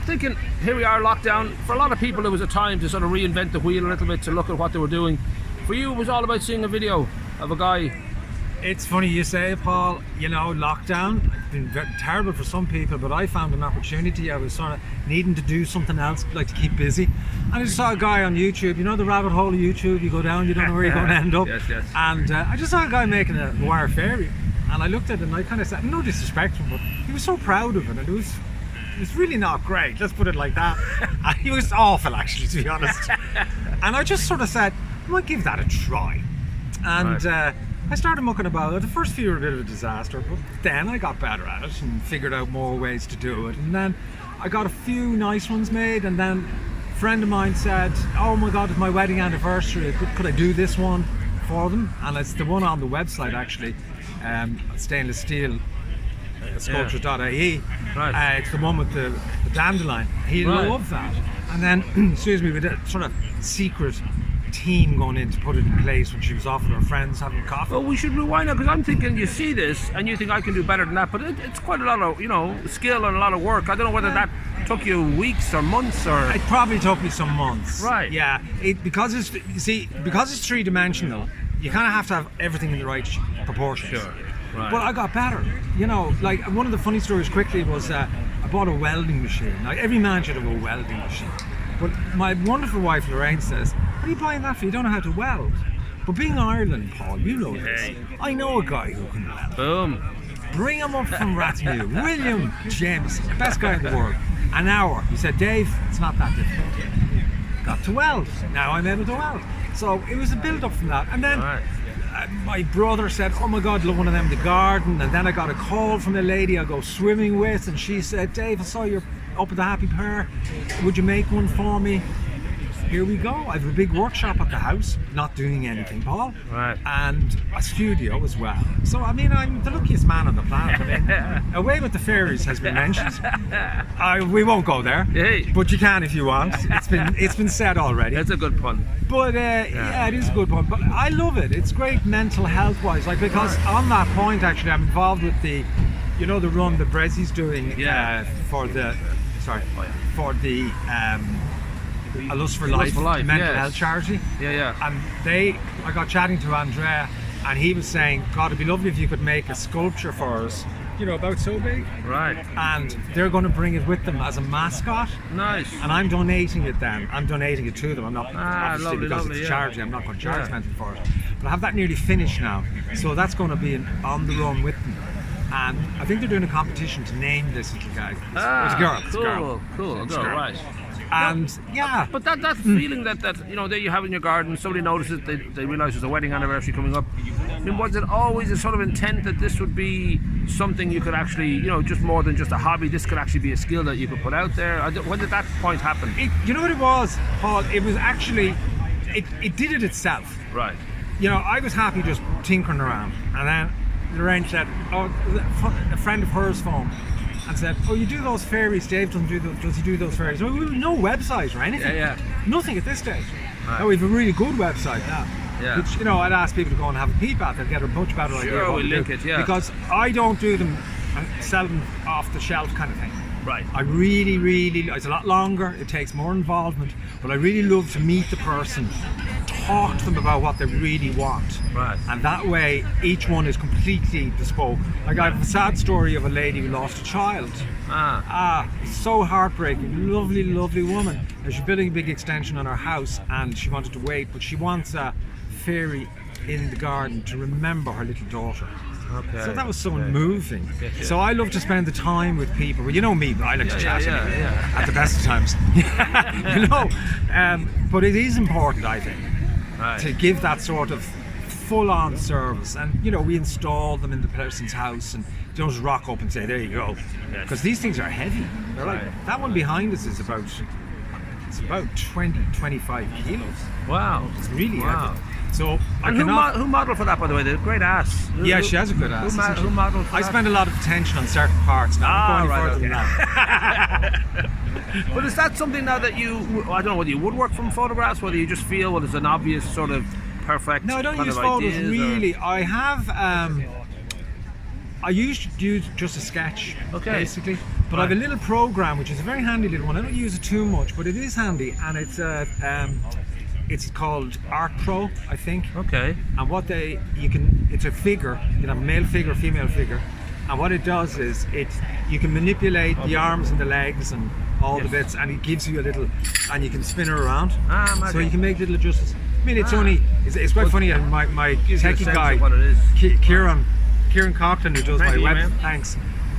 thinking, here we are, lockdown. For a lot of people, it was a time to sort of reinvent the wheel a little bit, to look at what they were doing. For you, it was all about seeing a video of a guy. It's funny you say, Paul, you know, lockdown, it's been very terrible for some people, but I found an opportunity. I was sort of needing to do something else, like to keep busy. And I just saw a guy on YouTube, you know the rabbit hole of YouTube, you go down, you don't know where you're going to end up. Yes, yes. And I just saw a guy making a wire fairy. And I looked at it and I kind of said, no disrespect to him, but he was so proud of it. And it was really not great, let's put it like that. And he was awful, actually, to be honest. And I just sort of said, I might give that a try. And I started mucking about it. The first few were a bit of a disaster, but then I got better at it and figured out more ways to do it. And then I got a few nice ones made, and then a friend of mine said, oh my God, it's my wedding anniversary, could I do this one for them? And it's the one on the website, actually, stainless steel sculpture.ie. Right. It's the one with the dandelion. He loved that. And then, excuse me, with a sort of secret team going in to put it in place when she was off with her friends having coffee. Well, we should rewind it, because I'm thinking you see this and you think I can do better than that, but it's quite a lot of, you know, skill and a lot of work. I don't know whether that took you weeks or months or... It probably took me some months. Right. Yeah. Because it's, you see, because it's three-dimensional, you kind of have to have everything in the right proportions. Sure. Right. But I got better. You know, like one of the funny stories quickly was I bought a welding machine. Like every man should have a welding machine. But my wonderful wife Lorraine says, what are you buying that for? You don't know how to weld. But being Ireland, Paul, you know this. I know a guy who can weld. Boom. Bring him up from Rathmule. William James, best guy in the world. An hour. He said, Dave, it's not that difficult. Got to weld. Now I'm able to weld. So it was a build up from that. And then my brother said, oh my God, look, one of them in the garden. And then I got a call from a lady I go swimming with, and she said, Dave, I saw you're up at the Happy Pear. Would you make one for me? Here we go. I have a big workshop at the house, not doing anything, Paul. Right. And a studio as well. So, I mean, I'm the luckiest man on the planet. I mean, Away with the Fairies has been mentioned. We won't go there, but you can if you want. It's been said already. That's a good pun. But yeah, it is a good pun. But I love it. It's great mental health wise. Like, because on that point, actually, I'm involved with the, you know, the run that Bressie's doing for the A Lust for Life mental health charity. And I got chatting to Andrea, and he was saying, God, it'd be lovely if you could make a sculpture for us, you know, about so big. Right. And they're going to bring it with them as a mascot. Nice. And I'm donating it then. I'm donating it to them. I'm not, obviously, because it's a charity, I'm not going to charge anything for it. But I have that nearly finished now. So that's going to be on the run with them. And I think they're doing a competition to name this little guy. It's a girl. It's a girl. Cool. Girl, right. And but that feeling that you know, that you have in your garden, somebody notices, they realise there's a wedding anniversary coming up. I mean, was it always a sort of intent that this would be something you could actually, you know, just more than just a hobby, this could actually be a skill that you could put out there? When did that point happen? You know what it was, Paul? It was actually, it did it itself. Right. You know, I was happy just tinkering around, and then Lorraine said, oh, a friend of hers phoned and said, oh, you do those fairies, Dave does he do those fairies? Well, no website or anything. Nothing at this stage. Right. Now we have a really good website now. Which, you know, I'd ask people to go and have a peep at. They'll get a much better idea. Sure, we'll link it, Because I don't do them and sell them off the shelf kind of thing. Right. I really, it's a lot longer, it takes more involvement, but I really love to meet the person, talk to them about what they really want. Right. And that way, each one is completely bespoke. Like, I have a sad story of a lady who lost a child. So heartbreaking. Lovely, lovely woman. And she's building a big extension on her house, and she wanted to wait, but she wants a fairy in the garden to remember her little daughter. Okay. So that was so moving. So I love to spend the time with people. Well, you know me, but I like to chat at the best of times. You know, but it is important, I think, to give that sort of full-on service. And you know, we install them in the person's house, and don't just rock up and say, "There you go," because these things are heavy. They're like that one behind us is about 20-25 kilos. Wow, it's really heavy. So who modelled for that, by the way? The great ass. She has a good ass. Who modelled for I spend a lot of attention on certain parts now. I'm going further than that. But is that something now that you, I don't know whether you would work from photographs, whether you just feel it's an obvious sort of perfect No, I don't kind use of photos ideas, really. I have, I used to use just a sketch, basically. But I have a little program which is a very handy little one. I don't use it too much, but it is handy, and it's called Art Pro, I think. Okay. And what it's a figure, you can have a male figure, female figure, and what it does is you can manipulate the arms and the legs and all the bits, and it gives you a little, and you can spin her around. So you can make little adjustments. I mean, it's quite funny. And my techie guy, Kieran Coughlin, who does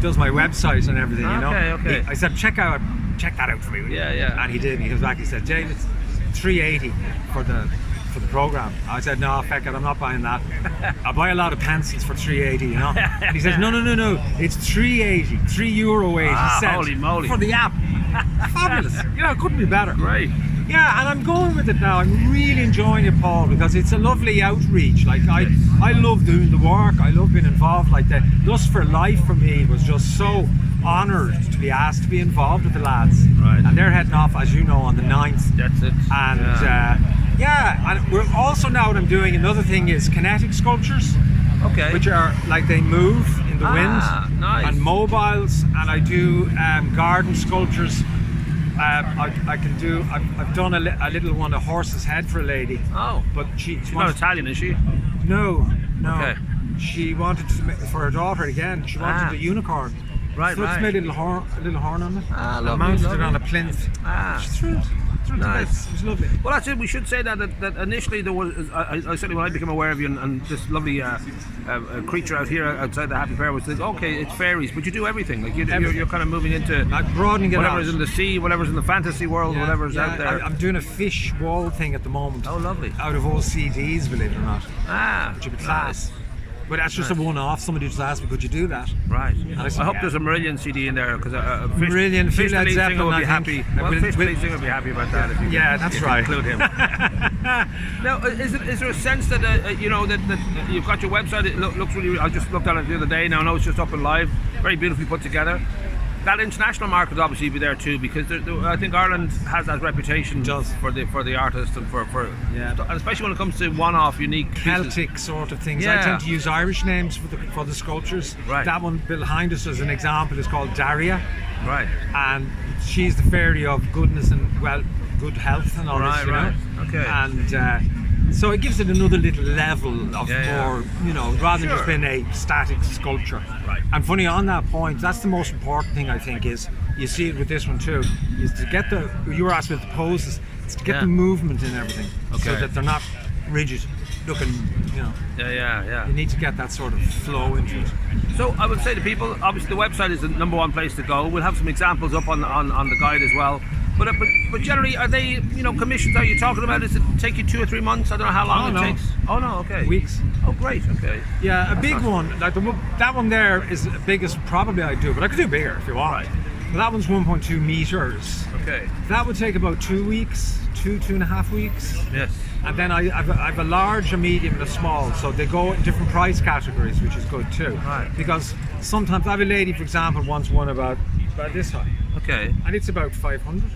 does my website and everything. Okay. I said, check that out for me. Yeah. And he did. And he comes back. He said, James, it's $380 for the program. I said, no, feck it, I'm not buying that. I buy a lot of pencils for $380, And he says, no, it's €3.80, €3.80 holy moly, for the app. Fabulous. It couldn't be better. Great. Yeah, and I'm going with it now. I'm really enjoying it, Paul, because it's a lovely outreach. Like I love doing the work. I love being involved. Like the Lust for Life for me was just so honoured to be asked to be involved with the lads. Right. And they're heading off, as you know, on the 9th. That's it. And and we're also now what I'm doing. Another thing is kinetic sculptures. Okay. Which are like they move in the wind. Nice. And mobiles. And I do garden sculptures. I've done a little one, a horse's head for a lady. Oh. But she's not Italian, is she? No. Okay. She wanted to for her daughter again. She wanted a unicorn. Right. So it's made a little horn on it. Lovely. I mounted it on a plinth. She's thrilled. Nice. It was lovely. Well, that's it. We should say that initially there was, I certainly when I became aware of you and this lovely creature out here outside the Happy Pear was like, okay, it's fairies, but you do everything. Like you're kind of moving into broadening it out. Whatever's in the sea, whatever's in the fantasy world, whatever's out there. I'm doing a fish wall thing at the moment. Oh, lovely. Out of old CDs, believe it or not. Which would be class. But that's just a one-off. Somebody just asked me, could you do that? Right. I hope there's a Marillion CD in there because Marillion, Fish Led Zeppelin will be happy. Fish will be happy about that. If you that's right. Include him. Now, is there a sense that that you've got your website? It looks really. I just looked at it the other day. Now I know it's just up and live. Very beautifully put together. That international market will obviously be there too, because I think Ireland has that reputation for the artist and and especially when it comes to one-off, unique Celtic pieces. sort of things. I tend to use Irish names for the sculptures. Right. That one behind us as an example is called Daria. Right. And she's the fairy of goodness and good health and all this, you know. Okay. And so it gives it another little level of more, rather than just being a static sculpture. Right. And funny on that point, that's the most important thing I think is, you see it with this one too, is to get you were asked with the poses, it's to get the movement in everything, so that they're not rigid looking, You need to get that sort of flow into it. So I would say to people, obviously the website is the #1 place to go. We'll have some examples up on the guide as well. But generally, are they, commissions are you talking about? Does it take you 2 or 3 months? I don't know how long it takes. Oh no, okay. Weeks. Oh great, okay. Yeah, a big one, like that one there is the biggest probably I do, but I could do bigger if you want. Right. But that one's 1.2 meters. Okay. That would take about 2 weeks, 2.5 weeks. Yes. And then I have a large, a medium, and a small, so they go in different price categories, which is good too. Right. Because sometimes I have a lady, for example, wants one about this high. Okay. And it's about 500.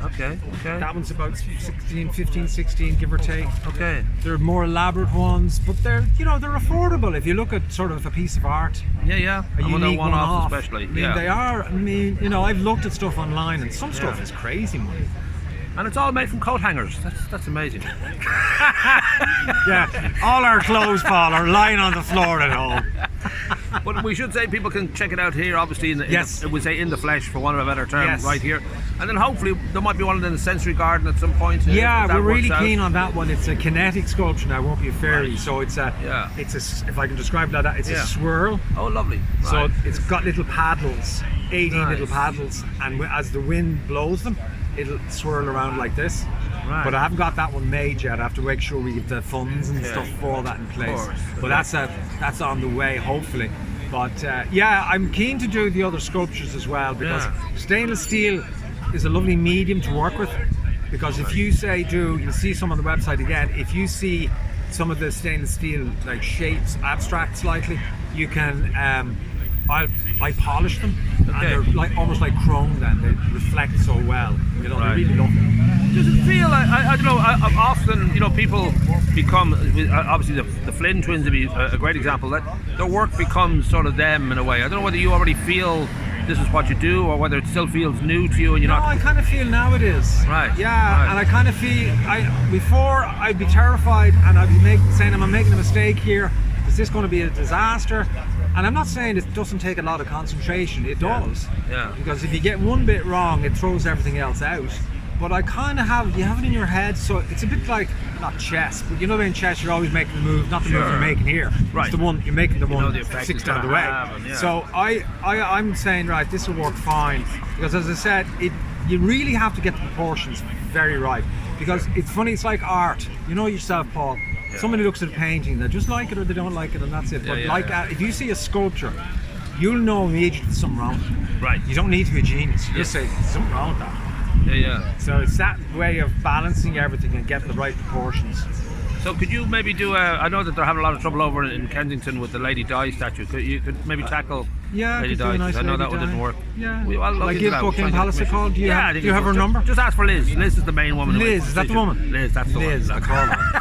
Okay. That one's about 15, 16, give or take. Okay. There are more elaborate ones, but they're affordable if you look at sort of a piece of art. Yeah. A unique one-off, especially. They are. I've looked at stuff online, and some stuff is crazy money. And it's all made from coat hangers. That's amazing. Yeah, all our clothes, Paul, are lying on the floor at home. But we should say people can check it out here, obviously, in the flesh, for want of a better term, right here. And then hopefully there might be one in the sensory garden at some point. Yeah, we're really keen on that one. It's a kinetic sculpture now, it won't be a fairy. Right. So it's a, if I can describe it like that, it's a swirl. Oh, lovely. So it's got little paddles, 18 little paddles, and as the wind blows them, it'll swirl around like this. Right. But I haven't got that one made yet. I have to make sure we get the funds and stuff for all that in place. But that's on the way, hopefully. But I'm keen to do the other sculptures as well, because stainless steel is a lovely medium to work with. Because if you you'll see some on the website again, if you see some of the stainless steel like shapes abstract slightly, you can I polish them, and they're almost like chrome. Then they reflect so well. They're really lovely. Does it feel like, I don't know, often people become, obviously the Flynn twins would be a great example, that their work becomes sort of them in a way. I don't know whether you already feel this is what you do, or whether it still feels new to you and you're No, not. I kind of feel now it is. Right. Yeah, Right. and I kind of feel before I'd be terrified and I'd be saying, "Am I making a mistake here? Is this going to be a disaster?" And I'm not saying it doesn't take a lot of concentration. It does. Yeah. Because if you get one bit wrong, it throws everything else out. But I kind of you have it in your head, so it's a bit like, not chess, but you know, in chess you're always making the move, not the move you're making here. Right. It's the one you're making, the You one know the effect 6 it's down the gonna way. have, and yeah. So I'm saying, right, this will work fine, because as I said, you really have to get the proportions very right, because it's funny, it's like art. You know yourself, Paul. Yeah. Somebody looks at a painting, they just like it or they don't like it, and that's it. Yeah, But yeah. if you see a sculpture, you'll know immediately there's something wrong with it. Right. You don't need to be a genius. You just say, there's something wrong with that. Yeah. So it's that way of balancing everything and getting the right proportions. So could you maybe do I know that they're having a lot of trouble over in Kensington with the Lady Di statue. You could maybe tackle Yeah, Lady could do Di, a 'cause nice I know Lady that one Di. didn't work. Yeah. I'll look Like into give that. Buckingham Try and Palace a get call. Do you Yeah, I have, think do you have her just number? Just ask for Liz. Liz is the main woman. Liz, is that the woman? Liz, that's the one. Liz, I call her.